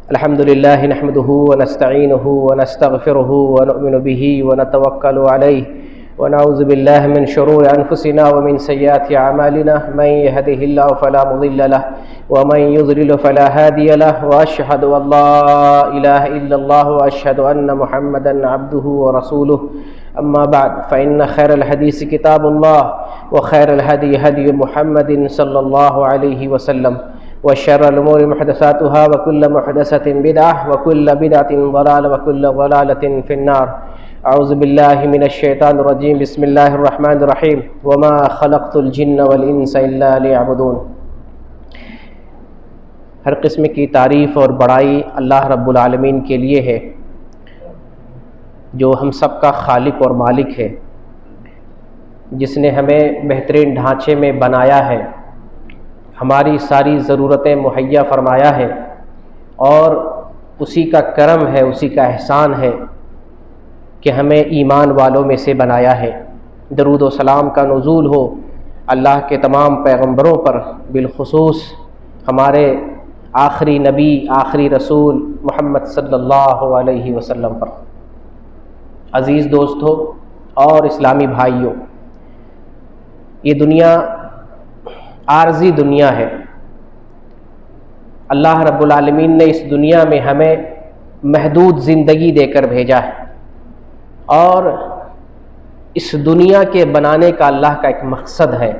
الحمد لله نحمده ونستعينه ونستغفره ونؤمن به ونتوكل عليه ونعوذ بالله من شرور أنفسنا ومن سيئات أعمالنا من يهده الله فلا مضل له ومن يضلل فلا هادي له وأشهد أن لا إله إلا الله وأشهد أن محمدا عبده ورسوله أما بعد فإن خير الحديث كتاب الله وخير الهدي هدي محمد صلى الله عليه وسلم وشر الأمور محدثاتها وكل محدثة بدعة وكل بدعة ضلالة وكل ضلالة في النار. اعوذ باللہ من الشیطان الرجیم. بسم اللہ الرحمن الرحیم. وما خلقت الجن والانس الا ليعبدون. ہر قسم کی تعریف اور بڑائی اللہ رب العالمین کے لیے ہے جو ہم سب کا خالق اور مالک ہے، جس نے ہمیں بہترین ڈھانچے میں بنایا ہے، ہماری ساری ضرورتیں مہیا فرمایا ہے، اور اسی کا کرم ہے، اسی کا احسان ہے کہ ہمیں ایمان والوں میں سے بنایا ہے. درود و سلام کا نزول ہو اللہ کے تمام پیغمبروں پر، بالخصوص ہمارے آخری نبی آخری رسول محمد صلی اللہ علیہ وسلم پر. عزیز دوستو اور اسلامی بھائیوں، یہ دنیا عارضی دنیا ہے. اللہ رب العالمین نے اس دنیا میں ہمیں محدود زندگی دے کر بھیجا ہے، اور اس دنیا کے بنانے کا اللہ کا ایک مقصد ہے.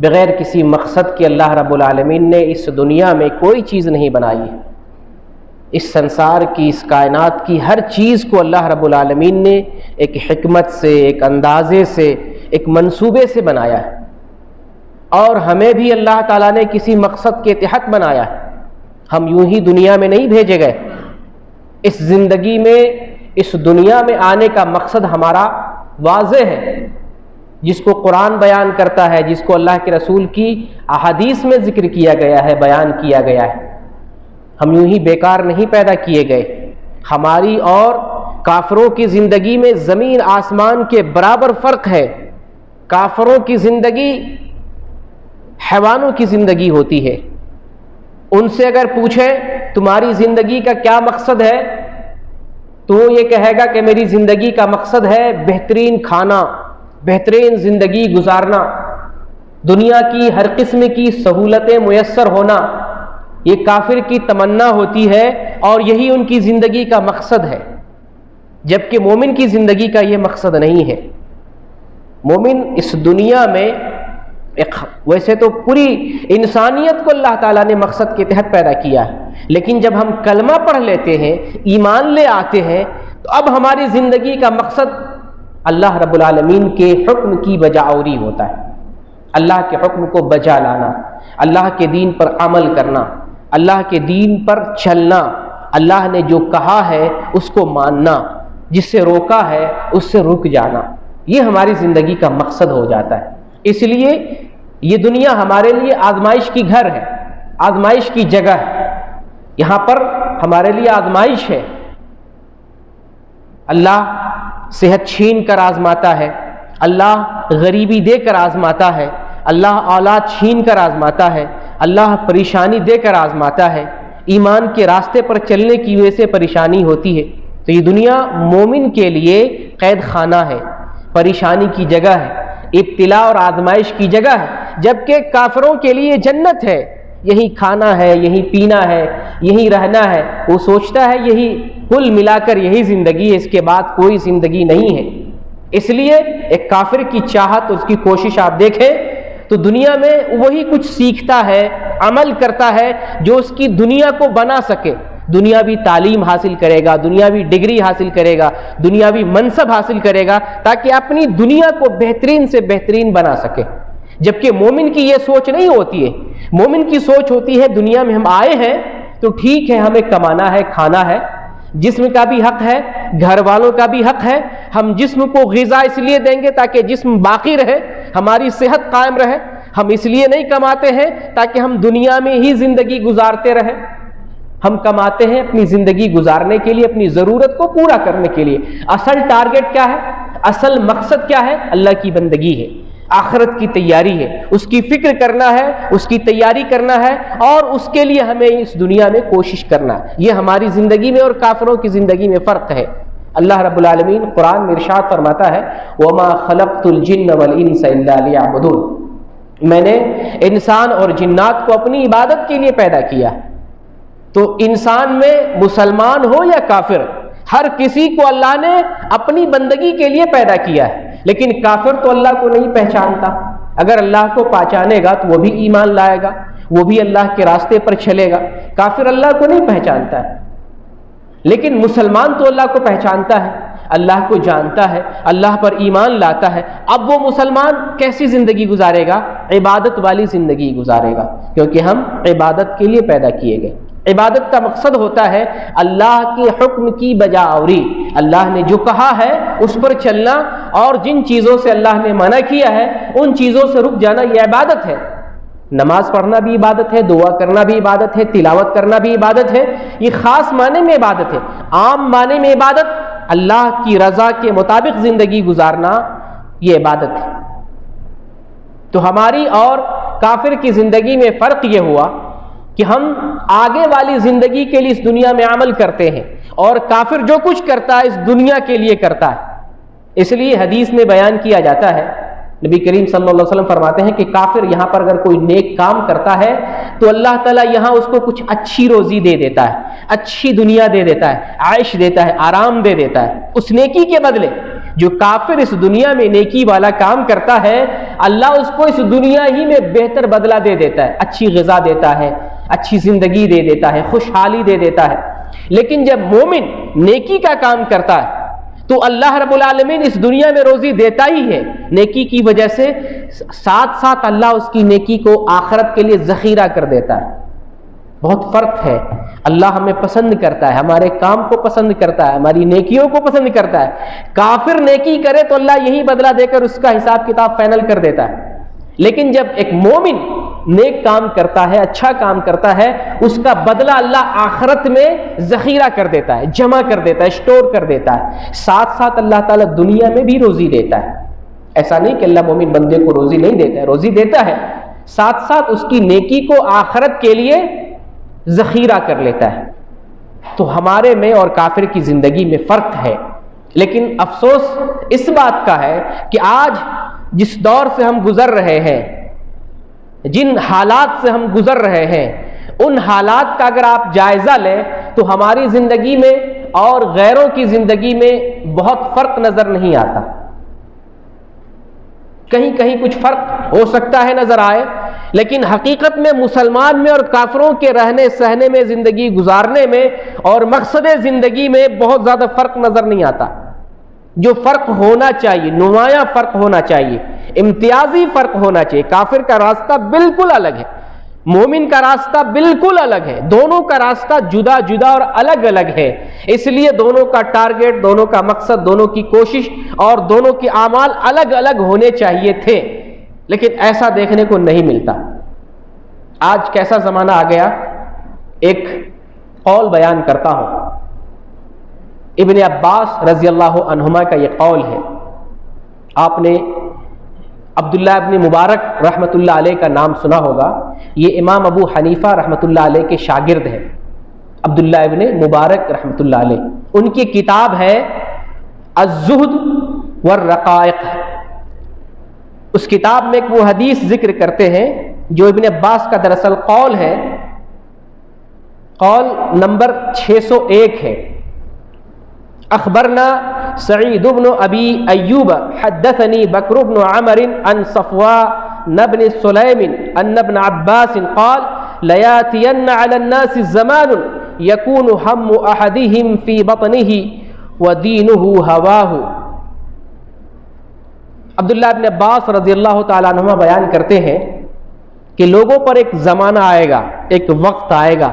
بغیر کسی مقصد کے اللہ رب العالمین نے اس دنیا میں کوئی چیز نہیں بنائی ہے. اس سنسار کی، اس کائنات کی ہر چیز کو اللہ رب العالمین نے ایک حکمت سے، ایک اندازے سے، ایک منصوبے سے بنایا ہے، اور ہمیں بھی اللہ تعالیٰ نے کسی مقصد کے تحت بنایا ہے. ہم یوں ہی دنیا میں نہیں بھیجے گئے. اس زندگی میں، اس دنیا میں آنے کا مقصد ہمارا واضح ہے، جس کو قرآن بیان کرتا ہے، جس کو اللہ کے رسول کی احادیث میں ذکر کیا گیا ہے، بیان کیا گیا ہے. ہم یوں ہی بیکار نہیں پیدا کیے گئے. ہماری اور کافروں کی زندگی میں زمین آسمان کے برابر فرق ہے. کافروں کی زندگی حیوانوں کی زندگی ہوتی ہے. ان سے اگر پوچھیں تمہاری زندگی کا کیا مقصد ہے، تو وہ یہ کہے گا کہ میری زندگی کا مقصد ہے بہترین کھانا، بہترین زندگی گزارنا، دنیا کی ہر قسم کی سہولتیں میسر ہونا. یہ کافر کی تمنا ہوتی ہے اور یہی ان کی زندگی کا مقصد ہے، جبکہ مومن کی زندگی کا یہ مقصد نہیں ہے. مومن اس دنیا میں ویسے تو پوری انسانیت کو اللہ تعالیٰ نے مقصد کے تحت پیدا کیا ہے، لیکن جب ہم کلمہ پڑھ لیتے ہیں، ایمان لے آتے ہیں، تو اب ہماری زندگی کا مقصد اللہ رب العالمین کے حکم کی بجاوری ہوتا ہے. اللہ کے حکم کو بجا لانا، اللہ کے دین پر عمل کرنا، اللہ کے دین پر چلنا، اللہ نے جو کہا ہے اس کو ماننا، جس سے روکا ہے اس سے رک جانا. یہ ہماری زندگی کا مقصد ہو جاتا ہے. اس لیے یہ دنیا ہمارے لیے آزمائش کی گھر ہے، آزمائش کی جگہ ہے. یہاں پر ہمارے لیے آزمائش ہے. اللہ صحت چھین کر آزماتا ہے، اللہ غریبی دے کر آزماتا ہے، اللہ اولاد چھین کر آزماتا ہے، اللہ پریشانی دے کر آزماتا ہے. ایمان کے راستے پر چلنے کی وجہ سے پریشانی ہوتی ہے. تو یہ دنیا مومن کے لیے قید خانہ ہے، پریشانی کی جگہ ہے، ابتلا اور آزمائش کی جگہ ہے. جبکہ کافروں کے لیے جنت ہے. یہی کھانا ہے، یہی پینا ہے، یہی رہنا ہے. وہ سوچتا ہے یہی کل ملا کر یہی زندگی ہے، اس کے بعد کوئی زندگی نہیں ہے. اس لیے ایک کافر کی چاہت، اس کی کوشش آپ دیکھیں تو دنیا میں وہی کچھ سیکھتا ہے، عمل کرتا ہے جو اس کی دنیا کو بنا سکے. دنیاوی تعلیم حاصل کرے گا، دنیاوی ڈگری حاصل کرے گا، دنیاوی منصب حاصل کرے گا، تاکہ اپنی دنیا کو بہترین سے بہترین بنا سکے. جبکہ مومن کی یہ سوچ نہیں ہوتی ہے. مومن کی سوچ ہوتی ہے دنیا میں ہم آئے ہیں تو ٹھیک ہے، ہمیں کمانا ہے، کھانا ہے، جسم کا بھی حق ہے، گھر والوں کا بھی حق ہے. ہم جسم کو غذا اس لیے دیں گے تاکہ جسم باقی رہے، ہماری صحت قائم رہے. ہم اس لیے نہیں کماتے ہیں تاکہ ہم دنیا میں ہی زندگی گزارتے رہیں. ہم کماتے ہیں اپنی زندگی گزارنے کے لیے، اپنی ضرورت کو پورا کرنے کے لیے. اصل ٹارگٹ کیا ہے؟ اصل مقصد کیا ہے؟ اللہ کی بندگی ہے. آخرت کی تیاری ہے، اس کی فکر کرنا ہے، اس کی تیاری کرنا ہے، اور اس کے لیے ہمیں اس دنیا میں کوشش کرنا ہے۔ یہ ہماری زندگی میں اور کافروں کی زندگی میں فرق ہے۔ اللہ رب العالمین قرآن میں ارشاد فرماتا ہے وَمَا خَلَقْتُ الْجِنَّ وَالْإِنسَ إِلَّا لِيَعْبُدُونَ، میں نے انسان اور جنات کو اپنی عبادت کے لیے پیدا کیا۔ تو انسان میں مسلمان ہو یا کافر، ہر کسی کو اللہ نے اپنی بندگی کے لیے پیدا کیا ہے، لیکن کافر تو اللہ کو نہیں پہچانتا۔ اگر اللہ کو پہچانے گا تو وہ بھی ایمان لائے گا، وہ بھی اللہ کے راستے پر چلے گا۔ کافر اللہ کو نہیں پہچانتا ہے، لیکن مسلمان تو اللہ کو پہچانتا ہے، اللہ کو جانتا ہے، اللہ پر ایمان لاتا ہے۔ اب وہ مسلمان کیسی زندگی گزارے گا؟ عبادت والی زندگی گزارے گا، کیونکہ ہم عبادت کے لیے پیدا کیے گئے۔ عبادت کا مقصد ہوتا ہے اللہ کے حکم کی بجا آوری، اللہ نے جو کہا ہے اس پر چلنا، اور جن چیزوں سے اللہ نے منع کیا ہے ان چیزوں سے رک جانا، یہ عبادت ہے۔ نماز پڑھنا بھی عبادت ہے، دعا کرنا بھی عبادت ہے، تلاوت کرنا بھی عبادت ہے۔ یہ خاص معنی میں عبادت ہے۔ عام معنی میں عبادت اللہ کی رضا کے مطابق زندگی گزارنا، یہ عبادت ہے۔ تو ہماری اور کافر کی زندگی میں فرق یہ ہوا کہ ہم آگے والی زندگی کے لیے اس دنیا میں عمل کرتے ہیں، اور کافر جو کچھ کرتا ہے اس دنیا کے لیے کرتا ہے۔ اس لیے حدیث میں بیان کیا جاتا ہے، نبی کریم صلی اللہ علیہ وسلم فرماتے ہیں کہ کافر یہاں پر اگر کوئی نیک کام کرتا ہے تو اللہ تعالیٰ یہاں اس کو کچھ اچھی روزی دے دیتا ہے، اچھی دنیا دے دیتا ہے، عائش دیتا ہے، آرام دے دیتا ہے اس نیکی کے بدلے۔ جو کافر اس دنیا میں نیکی والا کام کرتا ہے، اللہ اس کو اس دنیا ہی میں بہتر بدلہ دے دیتا ہے، اچھی غذا دیتا ہے، اچھی زندگی دے دیتا ہے، خوشحالی دے دیتا ہے۔ لیکن جب مومن نیکی کا کام کرتا ہے تو اللہ رب العالمین اس دنیا میں روزی دیتا ہی ہے نیکی کی وجہ سے، ساتھ ساتھ اللہ اس کی نیکی کو آخرت کے لیے ذخیرہ کر دیتا ہے۔ بہت فرق ہے۔ اللہ ہمیں پسند کرتا ہے، ہمارے کام کو پسند کرتا ہے، ہماری نیکیوں کو پسند کرتا ہے۔ کافر نیکی کرے تو اللہ یہی بدلہ دے کر اس کا حساب کتاب فائنل کر دیتا ہے، لیکن جب ایک مومن نیک کام کرتا ہے، اچھا کام کرتا ہے، اس کا بدلہ اللہ آخرت میں ذخیرہ کر دیتا ہے، جمع کر دیتا ہے، اسٹور کر دیتا ہے۔ ساتھ ساتھ اللہ تعالیٰ دنیا میں بھی روزی دیتا ہے۔ ایسا نہیں کہ اللہ مومن بندے کو روزی نہیں دیتا ہے، روزی دیتا ہے، ساتھ ساتھ اس کی نیکی کو آخرت کے لیے ذخیرہ کر لیتا ہے۔ تو ہمارے میں اور کافر کی زندگی میں فرق ہے، لیکن افسوس اس بات کا ہے کہ آج جس دور سے ہم گزر رہے ہیں، جن حالات سے ہم گزر رہے ہیں، ان حالات کا اگر آپ جائزہ لیں تو ہماری زندگی میں اور غیروں کی زندگی میں بہت فرق نظر نہیں آتا۔ کہیں کہیں کچھ فرق ہو سکتا ہے نظر آئے، لیکن حقیقت میں مسلمان میں اور کافروں کے رہنے سہنے میں، زندگی گزارنے میں اور مقصد زندگی میں بہت زیادہ فرق نظر نہیں آتا۔ جو فرق ہونا چاہیے، نمایاں فرق ہونا چاہیے، امتیازی فرق ہونا چاہیے۔ کافر کا راستہ بالکل الگ ہے، مومن کا راستہ بالکل الگ ہے، دونوں کا راستہ جدا جدا اور الگ الگ ہے۔ اس لیے دونوں کا ٹارگٹ، دونوں کا مقصد، دونوں کی کوشش اور دونوں کے اعمال الگ الگ ہونے چاہیے تھے، لیکن ایسا دیکھنے کو نہیں ملتا۔ آج کیسا زمانہ آ گیا، ایک قول بیان کرتا ہوں۔ ابن عباس رضی اللہ عنہما کا یہ قول ہے۔ آپ نے عبداللہ ابن مبارک رحمۃ اللہ علیہ کا نام سنا ہوگا، یہ امام ابو حنیفہ رحمۃ اللہ علیہ کے شاگرد ہیں، عبداللہ ابن مبارک رحمۃ اللہ علیہ۔ ان کی کتاب ہے الزہد والرقائق۔ اس کتاب میں ایک وہ حدیث ذکر کرتے ہیں جو ابن عباس کا دراصل قول ہے، قول نمبر 601 ہے۔ اخبرنا سعید بن ابی ایوب حدثنی بکر بن عمر عن صفوان بن سلیم ان ابن عباس قال لیاتین علی الناس زمان یکون ہم احدہم فی بطنہ ودینہ ہواہ۔ عبداللہ ابن عباس رضی اللہ تعالیٰ عنہ بیان کرتے ہیں کہ لوگوں پر ایک زمانہ آئے گا، ایک وقت آئے گا،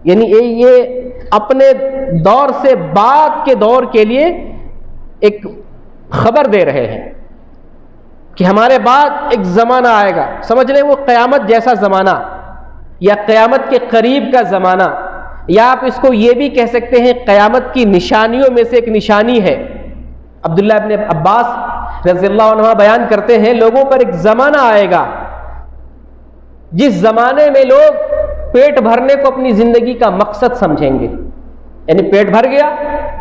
یعنی یہ اپنے دور سے بعد کے دور کے لیے ایک خبر دے رہے ہیں کہ ہمارے بعد ایک زمانہ آئے گا، سمجھ لیں وہ قیامت جیسا زمانہ یا قیامت کے قریب کا زمانہ، یا آپ اس کو یہ بھی کہہ سکتے ہیں قیامت کی نشانیوں میں سے ایک نشانی ہے۔ عبداللہ ابن عباس رضی اللہ عنہ بیان کرتے ہیں لوگوں پر ایک زمانہ آئے گا جس زمانے میں لوگ پیٹ بھرنے کو اپنی زندگی کا مقصد سمجھیں گے. یعنی پیٹ بھر گیا,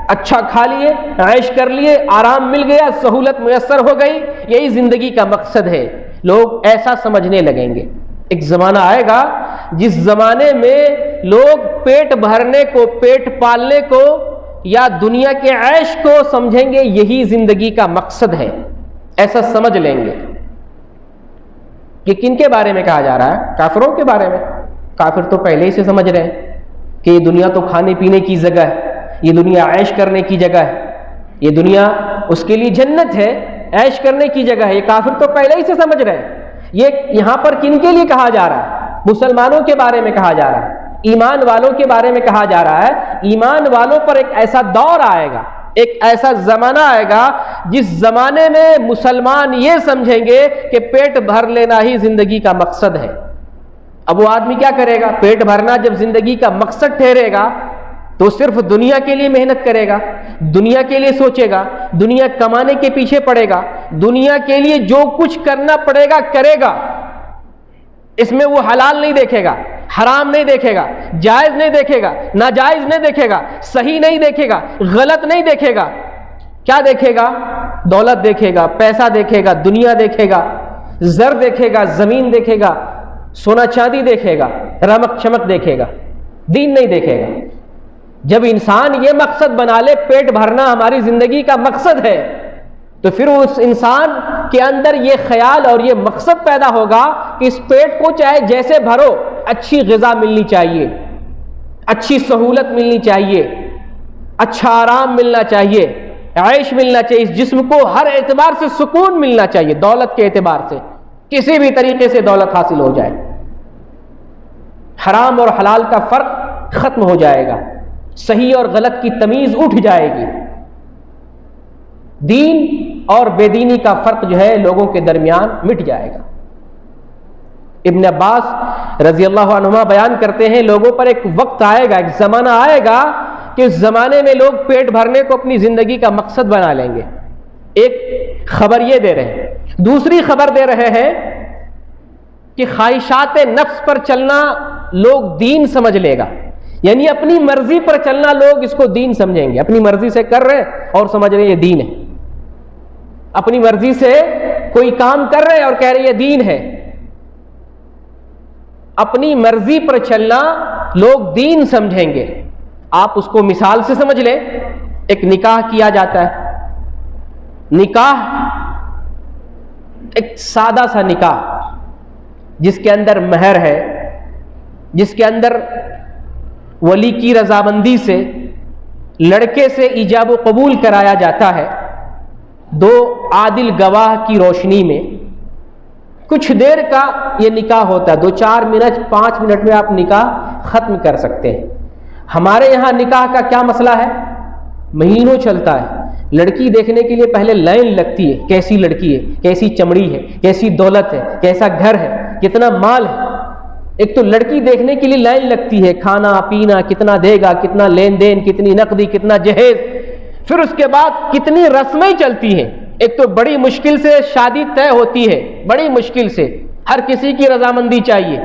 اچھا کھا لیے, عیش کر لیے, آرام مل گیا, سہولت میسر ہو گئی, یہی زندگی کا مقصد ہے. لوگ ایسا سمجھنے لگیں گے. ایک زمانہ آئے گا جس زمانے میں لوگ پیٹ بھرنے کو, پیٹ پالنے کو یا دنیا کے عیش کو سمجھیں گے یہی زندگی کا مقصد ہے, ایسا سمجھ لیں گے. یہ کن کے بارے میں کہا جا رہا ہے؟ کافروں کے بارے میں. کافر تو پہلے ہی سے سمجھ رہے ہیں کہ یہ دنیا تو کھانے پینے کی جگہ ہے, یہ دنیا عیش کرنے کی جگہ ہے, یہ دنیا اس کے لیے جنت ہے, عیش کرنے کی جگہ ہے. یہ کافر تو پہلے ہی سے سمجھ رہے ہیں. یہ یہاں پر کن کے لیے کہا جا رہا ہے؟ مسلمانوں کے بارے میں کہا جا رہا ہے, ایمان والوں کے بارے میں کہا جا رہا ہے. ایمان والوں پر ایک ایسا دور آئے گا, ایک ایسا زمانہ آئے گا جس زمانے میں مسلمان یہ سمجھیں گے کہ پیٹ بھر لینا ہی زندگی کا مقصد ہے. اب وہ آدمی کیا کرے گا؟ پیٹ بھرنا جب زندگی کا مقصد ٹھہرے گا تو صرف دنیا کے لیے محنت کرے گا, دنیا کے لیے سوچے گا, دنیا کمانے کے پیچھے پڑے گا, دنیا کے لیے جو کچھ کرنا پڑے گا کرے گا. اس میں وہ حلال نہیں دیکھے گا, حرام نہیں دیکھے گا, جائز نہیں دیکھے گا, ناجائز نہیں دیکھے گا, صحیح نہیں دیکھے گا, غلط نہیں دیکھے گا. کیا دیکھے گا؟ دولت دیکھے گا, پیسہ دیکھے گا, دنیا دیکھے گا, زر دیکھے گا, زمین دیکھے گا, سونا چاندی دیکھے گا, رمق چمک دیکھے گا, دین نہیں دیکھے گا. جب انسان یہ مقصد بنا لے پیٹ بھرنا ہماری زندگی کا مقصد ہے تو پھر اس انسان کے اندر یہ خیال اور یہ مقصد پیدا ہوگا کہ اس پیٹ کو چاہے جیسے بھرو, اچھی غذا ملنی چاہیے, اچھی سہولت ملنی چاہیے, اچھا آرام ملنا چاہیے, عیش ملنا چاہیے, اس جسم کو ہر اعتبار سے سکون ملنا چاہیے. دولت کے اعتبار سے کسی بھی طریقے سے دولت حاصل ہو جائے, حرام اور حلال کا فرق ختم ہو جائے گا, صحیح اور غلط کی تمیز اٹھ جائے گی, دین اور بے دینی کا فرق جو ہے لوگوں کے درمیان مٹ جائے گا. ابن عباس رضی اللہ عنہما بیان کرتے ہیں لوگوں پر ایک وقت آئے گا, ایک زمانہ آئے گا کہ اس زمانے میں لوگ پیٹ بھرنے کو اپنی زندگی کا مقصد بنا لیں گے. ایک خبر یہ دے رہے ہیں. دوسری خبر دے رہے ہیں کہ خواہشات نفس پر چلنا لوگ دین سمجھ لے گا. یعنی اپنی مرضی پر چلنا لوگ اس کو دین سمجھیں گے. اپنی مرضی سے کر رہے اور سمجھ رہے یہ دین ہے. اپنی مرضی سے کوئی کام کر رہے اور کہہ رہے یہ دین ہے. اپنی مرضی پر چلنا لوگ دین سمجھیں گے. آپ اس کو مثال سے سمجھ لیں. ایک نکاح کیا جاتا ہے. نکاح ایک سادہ سا نکاح جس کے اندر مہر ہے, جس کے اندر ولی کی رضامندی سے لڑکے سے ایجاب و قبول کرایا جاتا ہے, دو عادل گواہ کی روشنی میں. کچھ دیر کا یہ نکاح ہوتا ہے, 2-4 منٹ 5 منٹ میں آپ نکاح ختم کر سکتے ہیں. ہمارے یہاں نکاح کا کیا مسئلہ ہے؟ مہینوں چلتا ہے. لڑکی دیکھنے کے لیے پہلے لائن لگتی ہے, کیسی لڑکی ہے, کیسی چمڑی ہے, کیسی دولت ہے, کیسا گھر ہے, کتنا مال ہے. ایک تو لڑکی دیکھنے کے لیے لائن لگتی ہے, کھانا پینا کتنا دے گا, کتنا لین دین, کتنی نقدی, کتنا جہیز. پھر اس کے بعد کتنی رسمیں چلتی ہیں. ایک تو بڑی مشکل سے شادی طے ہوتی ہے, بڑی مشکل سے, ہر کسی کی رضامندی چاہیے.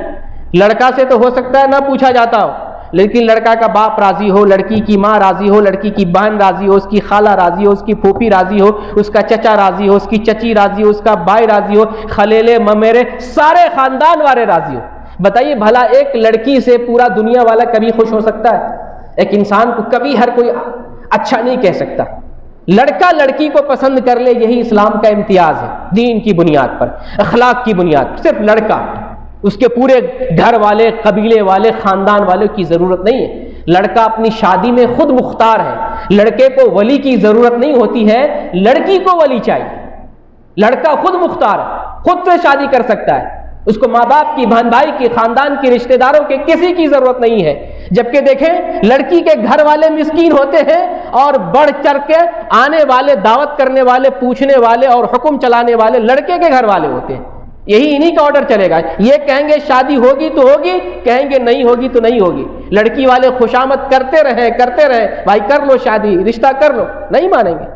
لڑکا سے تو ہو سکتا ہے نہ پوچھا جاتا ہو, لیکن لڑکا کا باپ راضی ہو, لڑکی کی ماں راضی ہو, لڑکی کی بہن راضی ہو, اس کی خالہ راضی ہو, اس کی پھوپھی راضی ہو, اس کا چچا راضی ہو, اس کی چچی راضی ہو, اس کا بھائی راضی ہو, خلیلے ممیرے سارے خاندان والے راضی ہو. بتائیے بھلا ایک لڑکی سے پورا دنیا والا کبھی خوش ہو سکتا ہے؟ ایک انسان کو کبھی ہر کوئی اچھا نہیں کہہ سکتا. لڑکا لڑکی کو پسند کر لے یہی اسلام کا امتیاز ہے, دین کی بنیاد پر, اخلاق کی بنیاد پر. صرف لڑکا, اس کے پورے گھر والے, قبیلے والے, خاندان والے کی ضرورت نہیں ہے. لڑکا اپنی شادی میں خود مختار ہے. لڑکے کو ولی کی ضرورت نہیں ہوتی ہے, لڑکی کو ولی چاہیے. لڑکا خود مختار ہے, خود سے شادی کر سکتا ہے. اس کو ماں باپ کی, بہن بھائی کی, خاندان کے رشتہ داروں کے کسی کی ضرورت نہیں ہے. جبکہ دیکھیں لڑکی کے گھر والے مسکین ہوتے ہیں اور بڑھ چڑھ کے آنے والے, دعوت کرنے والے, پوچھنے والے اور حکم چلانے والے لڑکے کے گھر والے ہوتے ہیں. یہی انہی کا آرڈر چلے گا. یہ کہیں گے شادی ہوگی تو ہوگی, کہیں گے نہیں ہوگی تو نہیں ہوگی. لڑکی والے خوشامد کرتے رہے, بھائی کر لو شادی, رشتہ کر لو, نہیں مانیں گے.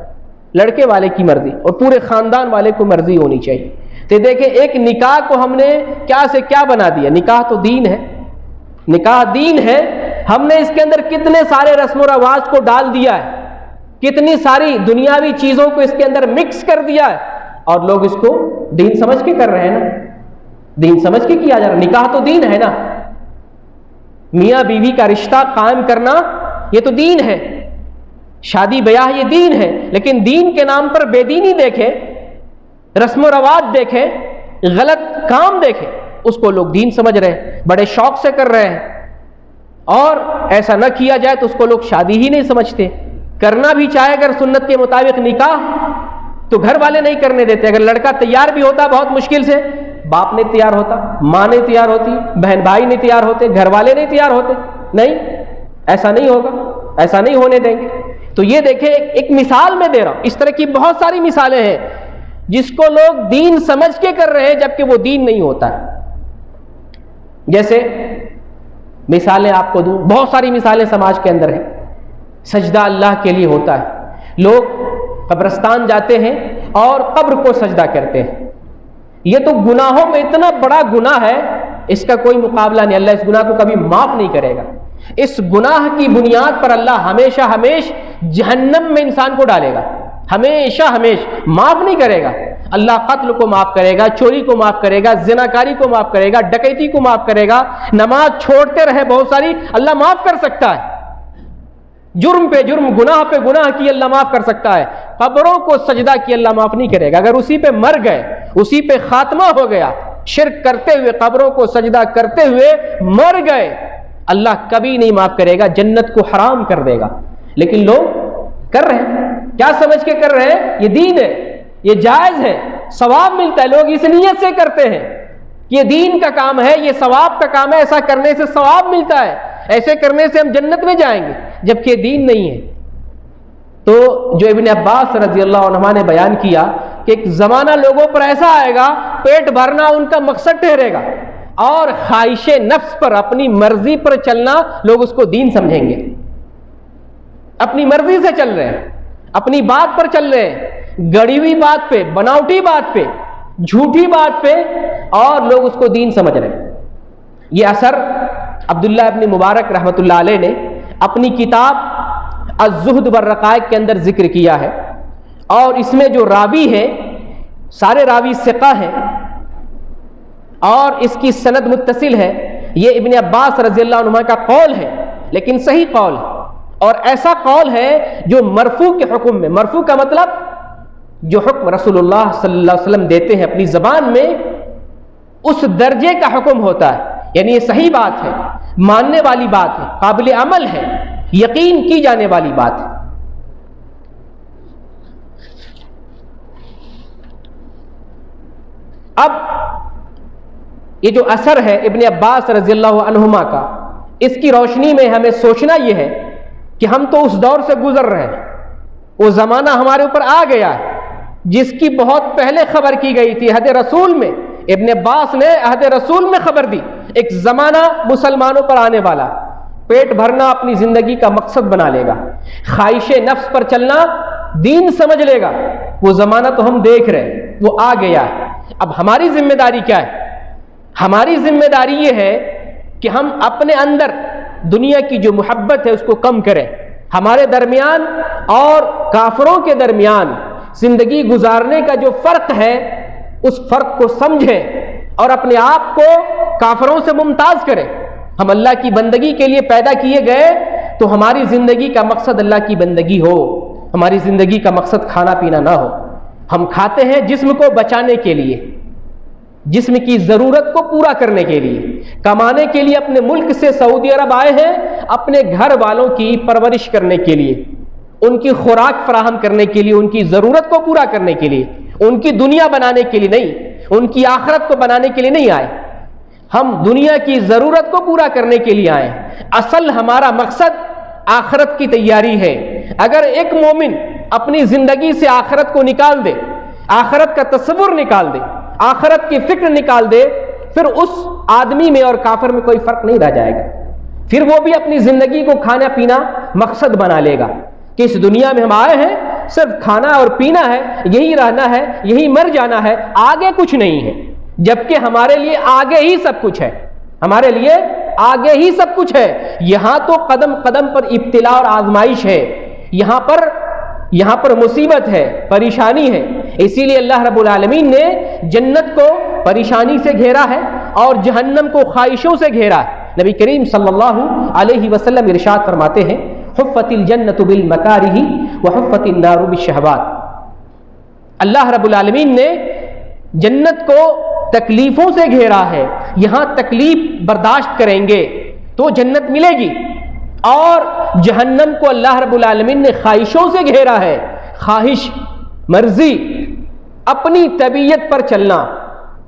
لڑکے والے کی مرضی اور پورے خاندان والے کو مرضی ہونی چاہیے. تو دیکھیں ایک نکاح کو ہم نے کیا سے کیا بنا دیا. نکاح تو دین ہے, نکاح دین ہے, ہم نے اس کے اندر کتنے سارے رسم و رواج کو ڈال دیا ہے, کتنی ساری دنیاوی چیزوں کو اس کے اندر مکس کر دیا ہے, اور لوگ اس کو دین سمجھ کے کر رہے ہیں نا, دین سمجھ کے کیا جا رہا ہے. نکاح تو دین ہے نا, میاں بیوی کا رشتہ قائم کرنا یہ تو دین ہے, شادی بیاہ یہ دین ہے. لیکن دین کے نام پر بے دینی دیکھیں, رسم و رواج دیکھیں, غلط کام دیکھیں, اس کو لوگ دین سمجھ رہے ہیں, بڑے شوق سے کر رہے ہیں. اور ایسا نہ کیا جائے تو اس کو لوگ شادی ہی نہیں سمجھتے. کرنا بھی چاہے اگر سنت کے مطابق نکاح تو گھر والے نہیں کرنے دیتے. اگر لڑکا تیار بھی ہوتا بہت مشکل سے, باپ نہیں تیار ہوتا, ماں نہیں تیار ہوتی, بہن بھائی نہیں تیار ہوتے, گھر والے نہیں تیار ہوتے. نہیں, ایسا نہیں ہوگا, ایسا نہیں ہونے دیں گے. تو یہ دیکھیں ایک مثال میں دے رہا ہوں, اس طرح کی بہت ساری مثالیں ہیں جس کو لوگ دین سمجھ کے کر رہے ہیں جبکہ وہ دین نہیں ہوتا ہے. جیسے مثالیں آپ کو دوں, بہت ساری مثالیں سماج کے اندر ہیں. سجدہ اللہ کے لیے ہوتا ہے, لوگ قبرستان جاتے ہیں اور قبر کو سجدہ کرتے ہیں. یہ تو گناہوں میں اتنا بڑا گناہ ہے, اس کا کوئی مقابلہ نہیں. اللہ اس گناہ کو کبھی معاف نہیں کرے گا. اس گناہ کی بنیاد پر اللہ ہمیشہ جہنم میں انسان کو ڈالے گا, ہمیشہ معاف نہیں کرے گا. اللہ قتل کو معاف کرے گا, چوری کو معاف کرے گا, زناکاری کو معاف کرے گا, ڈکیتی کو معاف کرے گا. نماز چھوڑتے رہے بہت ساری, اللہ معاف کر سکتا ہے. جرم پہ جرم, گناہ پہ گناہ کی اللہ معاف کر سکتا ہے. قبروں کو سجدہ کی اللہ معاف نہیں کرے گا. اگر اسی پہ مر گئے, اسی پہ خاتمہ ہو گیا, شرک کرتے ہوئے, قبروں کو سجدہ کرتے ہوئے مر گئے, اللہ کبھی نہیں معاف کرے گا, جنت کو حرام کر دے گا. لیکن لوگ کر رہے ہیں, کیا سمجھ کے کر رہے ہیں؟ یہ دین ہے, یہ جائز ہے, ثواب ملتا ہے. لوگ اس نیت سے کرتے ہیں کہ یہ دین کا کام ہے, یہ ثواب کا کام ہے, ایسا کرنے سے ثواب ملتا ہے, ایسے کرنے سے ہم جنت میں جائیں گے, جبکہ دین نہیں ہے. تو جو ابن عباس رضی اللہ عنہما نے بیان کیا کہ ایک زمانہ لوگوں پر ایسا آئے گا, پیٹ بھرنا ان کا مقصد ٹھہرے گا, اور خواہش نفس پر, اپنی مرضی پر چلنا لوگ اس کو دین سمجھیں گے. اپنی مرضی سے چل رہے ہیں, اپنی بات پر چل رہے ہیں, گڑی ہوئی بات پہ, بناوٹی بات پہ, جھوٹی بات پہ, اور لوگ اس کو دین سمجھ رہے ہیں. یہ اثر عبداللہ ابن مبارک رحمۃ اللہ علیہ نے اپنی کتاب الزہد والرقائق کے اندر ذکر کیا ہے, اور اس میں جو راوی ہے سارے راوی ثقہ ہیں, اور اس کی سند متصل ہے. یہ ابن عباس رضی اللہ عنہ کا قول ہے, لیکن صحیح قول ہے, اور ایسا قول ہے جو مرفوع کے حکم میں, مرفوع کا مطلب جو حکم رسول اللہ صلی اللہ علیہ وسلم دیتے ہیں اپنی زبان میں, اس درجے کا حکم ہوتا ہے. یعنی یہ صحیح بات ہے, ماننے والی بات ہے, قابل عمل ہے, یقین کی جانے والی بات ہے. اب یہ جو اثر ہے ابن عباس رضی اللہ عنہما کا, اس کی روشنی میں ہمیں سوچنا یہ ہے کہ ہم تو اس دور سے گزر رہے ہیں, وہ زمانہ ہمارے اوپر آ گیا ہے جس کی بہت پہلے خبر کی گئی تھی عہد رسول میں. ابن عباس نے عہد رسول میں خبر دی, ایک زمانہ مسلمانوں پر آنے والا, پیٹ بھرنا اپنی زندگی کا مقصد بنا لے گا, خواہش نفس پر چلنا دین سمجھ لے گا. وہ زمانہ تو ہم دیکھ رہے ہیں, وہ آ گیا ہے. اب ہماری ذمہ داری کیا ہے؟ ہماری ذمہ داری یہ ہے کہ ہم اپنے اندر دنیا کی جو محبت ہے اس کو کم کریں. ہمارے درمیان اور کافروں کے درمیان زندگی گزارنے کا جو فرق ہے اس فرق کو سمجھیں اور اپنے آپ کو کافروں سے ممتاز کریں. ہم اللہ کی بندگی کے لیے پیدا کیے گئے, تو ہماری زندگی کا مقصد اللہ کی بندگی ہو, ہماری زندگی کا مقصد کھانا پینا نہ ہو. ہم کھاتے ہیں جسم کو بچانے کے لیے, جسم کی ضرورت کو پورا کرنے کے لیے, کمانے کے لیے اپنے ملک سے سعودی عرب آئے ہیں, اپنے گھر والوں کی پرورش کرنے کے لیے, ان کی خوراک فراہم کرنے کے لیے, ان کی ضرورت کو پورا کرنے کے لیے, ان کی دنیا بنانے کے لیے نہیں, ان کی آخرت کو بنانے کے لیے نہیں آئے. ہم دنیا کی ضرورت کو پورا کرنے کے لیے آئے. اصل ہمارا مقصد آخرت کی تیاری ہے. اگر ایک مومن اپنی زندگی سے آخرت کو نکال دے, آخرت کا تصور نکال دے, آخرت کی فکر نکال دے, پھر اس آدمی میں اور کافر میں کوئی فرق نہیں رہ جائے گا. پھر وہ بھی اپنی زندگی کو کھانا پینا مقصد بنا لے گا کہ اس دنیا میں ہم آئے ہیں صرف کھانا اور پینا ہے، یہی رہنا ہے، یہی مر جانا ہے، آگے کچھ نہیں ہے، جبکہ ہمارے لیے آگے ہی سب کچھ ہے، ہمارے لیے آگے ہی سب کچھ ہے۔ یہاں تو قدم قدم پر ابتلا اور آزمائش ہے، یہاں پر مصیبت ہے، پریشانی ہے۔ اسی لیے اللہ رب العالمین نے جنت کو پریشانی سے گھیرا ہے اور جہنم کو خواہشوں سے گھیرا ہے۔ نبی کریم صلی اللہ علیہ وسلم ارشاد فرماتے ہیں، حفت الجنت بالمکارہ وحفت النار بالشہوات۔ اللہ رب العالمین نے جنت کو تکلیفوں سے گھیرا ہے، یہاں تکلیف برداشت کریں گے تو جنت ملے گی، اور جہنم کو اللہ رب العالمین نے خواہشوں سے گھیرا ہے، خواہش، مرضی، اپنی طبیعت پر چلنا،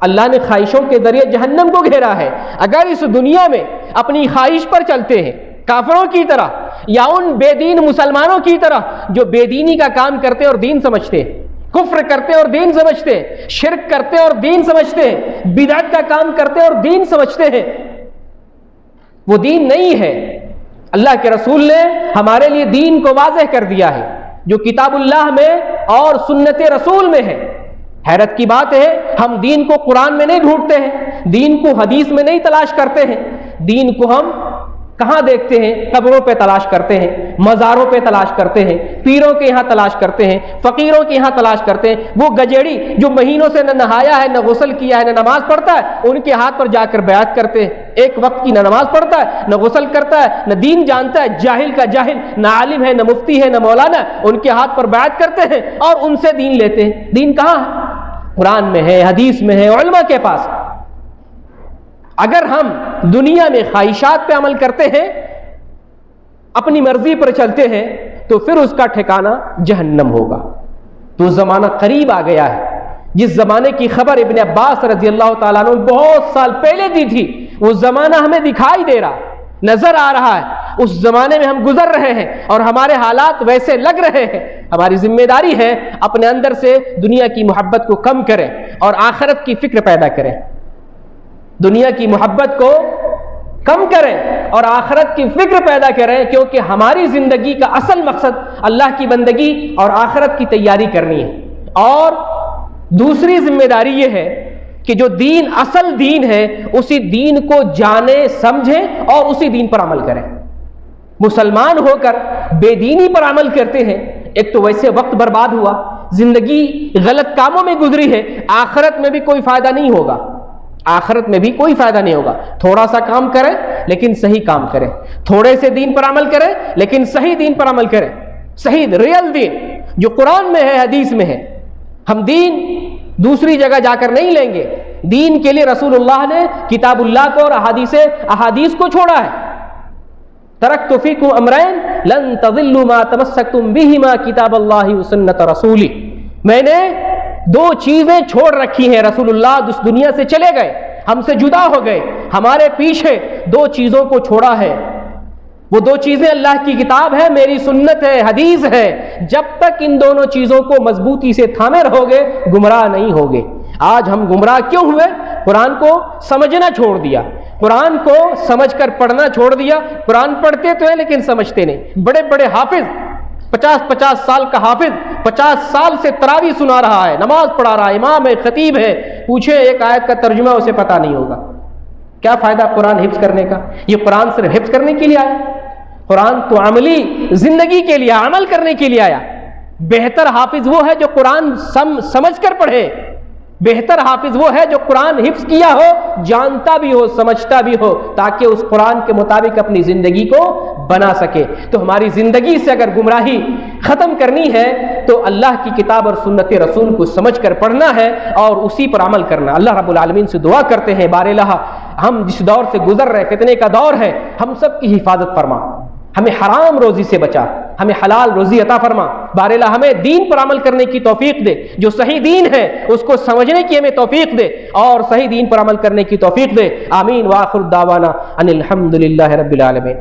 اللہ نے خواہشوں کے ذریعے جہنم کو گھیرا ہے۔ اگر اس دنیا میں اپنی خواہش پر چلتے ہیں کافروں کی طرح یا ان بے دین مسلمانوں کی طرح جو بے دینی کا کام کرتے اور دین سمجھتے ہیں، کفر کرتے اور دین سمجھتے ہیں، شرک کرتے اور دین سمجھتے ہیں، بدعت کا کام کرتے اور دین سمجھتے ہیں، وہ دین نہیں ہے۔ اللہ کے رسول نے ہمارے لیے دین کو واضح کر دیا ہے، جو کتاب اللہ میں اور سنت رسول میں ہے۔ حیرت کی بات ہے، ہم دین کو قرآن میں نہیں ڈھونڈتے ہیں، دین کو حدیث میں نہیں تلاش کرتے ہیں، دین کو ہم کہاں دیکھتے ہیں؟ قبروں پہ تلاش کرتے ہیں، مزاروں پہ تلاش کرتے ہیں، پیروں کے یہاں تلاش کرتے ہیں، فقیروں کے یہاں تلاش کرتے ہیں۔ وہ گجیڑی جو مہینوں سے نہ نہایا ہے، نہ غسل کیا ہے، نہ نماز پڑھتا ہے، ان کے ہاتھ پر جا کر بیعت کرتے ہیں۔ ایک وقت کی نہ نماز پڑھتا ہے، نہ غسل کرتا ہے، نہ دین جانتا ہے، جاہل کا جاہل، نہ عالم ہے، نہ مفتی ہے، نہ مولانا، ان کے ہاتھ پر بیعت کرتے ہیں اور ان سے دین لیتے ہیں۔ دین کہاں ہے؟ قرآن میں ہے، حدیث میں ہے، علماء کے پاس۔ اگر ہم دنیا میں خواہشات پہ عمل کرتے ہیں، اپنی مرضی پر چلتے ہیں، تو پھر اس کا ٹھکانہ جہنم ہوگا۔ تو زمانہ قریب آ گیا ہے، جس زمانے کی خبر ابن عباس رضی اللہ تعالیٰ عنہ بہت سال پہلے دی تھی، وہ زمانہ ہمیں دکھائی دے رہا، نظر آ رہا ہے۔ اس زمانے میں ہم گزر رہے ہیں اور ہمارے حالات ویسے لگ رہے ہیں۔ ہماری ذمہ داری ہے اپنے اندر سے دنیا کی محبت کو کم کریں اور آخرت کی فکر پیدا کریں، دنیا کی محبت کو کم کریں اور آخرت کی فکر پیدا کریں، کیونکہ ہماری زندگی کا اصل مقصد اللہ کی بندگی اور آخرت کی تیاری کرنی ہے۔ اور دوسری ذمہ داری یہ ہے کہ جو دین اصل دین ہے، اسی دین کو جانیں، سمجھیں اور اسی دین پر عمل کریں۔ مسلمان ہو کر بے دینی پر عمل کرتے ہیں، ایک تو ویسے وقت برباد ہوا، زندگی غلط کاموں میں گزری ہے، آخرت میں بھی کوئی فائدہ نہیں ہوگا، آخرت میں بھی کوئی فائدہ نہیں ہوگا۔ تھوڑا سا کام کریں لیکن صحیح کام کریں، تھوڑے سے دین پر عمل کریں لیکن صحیح دین پر عمل کریں، صحیح ریل دین جو قرآن میں ہے، حدیث میں ہے۔ ہم دین دوسری جگہ جا کر نہیں لیں گے، دین کے لیے رسول اللہ نے کتاب اللہ کو اور احادیث کو چھوڑا ہے۔ ترکت فیکم امرین لن تضلوا ما تمسکتم بہما کتاب اللہ وسنت رسولی، میں نے دو چیزیں چھوڑ رکھی ہیں۔ رسول اللہ اس دنیا سے چلے گئے، ہم سے جدا ہو گئے، ہمارے پیچھے دو چیزوں کو چھوڑا ہے۔ وہ دو چیزیں اللہ کی کتاب ہے، میری سنت ہے، حدیث ہے۔ جب تک ان دونوں چیزوں کو مضبوطی سے تھامے رہو گے، گمراہ نہیں ہوگے۔ آج ہم گمراہ کیوں ہوئے؟ قرآن کو سمجھنا چھوڑ دیا، قرآن کو سمجھ کر پڑھنا چھوڑ دیا۔ قرآن پڑھتے تو ہیں لیکن سمجھتے نہیں۔ بڑے بڑے حافظ، 50 سال کا حافظ 50 سال سے تراویح سنا رہا ہے، نماز پڑھا رہا ہے، امام ہے، خطیب ہے، پوچھے ایک آیت کا ترجمہ اسے پتہ نہیں ہوگا۔ کیا فائدہ قرآن حفظ کرنے کا؟ یہ قرآن صرف حفظ کرنے کے لیے آیا؟ قرآن تو عملی زندگی کے لیے، عمل کرنے کے لیے آیا۔ بہتر حافظ وہ ہے جو قرآن سمجھ کر پڑھے، بہتر حافظ وہ ہے جو قرآن حفظ کیا ہو، جانتا بھی ہو، سمجھتا بھی ہو، تاکہ اس قرآن کے مطابق اپنی زندگی کو بنا سکے۔ تو ہماری زندگی سے اگر گمراہی ختم کرنی ہے تو اللہ کی کتاب اور سنت رسول کو سمجھ کر پڑھنا ہے اور اسی پر عمل کرنا۔ اللہ رب العالمین سے دعا کرتے ہیں، بار الہ ہم جس دور سے گزر رہے، فتنے کا دور ہے، ہم سب کی حفاظت فرما، ہمیں حرام روزی سے بچا، ہمیں حلال روزی عطا فرما۔ بار الہ ہمیں دین پر عمل کرنے کی توفیق دے، جو صحیح دین ہے اس کو سمجھنے کی ہمیں توفیق دے اور صحیح دین پر عمل کرنے کی توفیق دے۔ آمین۔ وآخر دعوانا ان الحمد للہ رب العالمین۔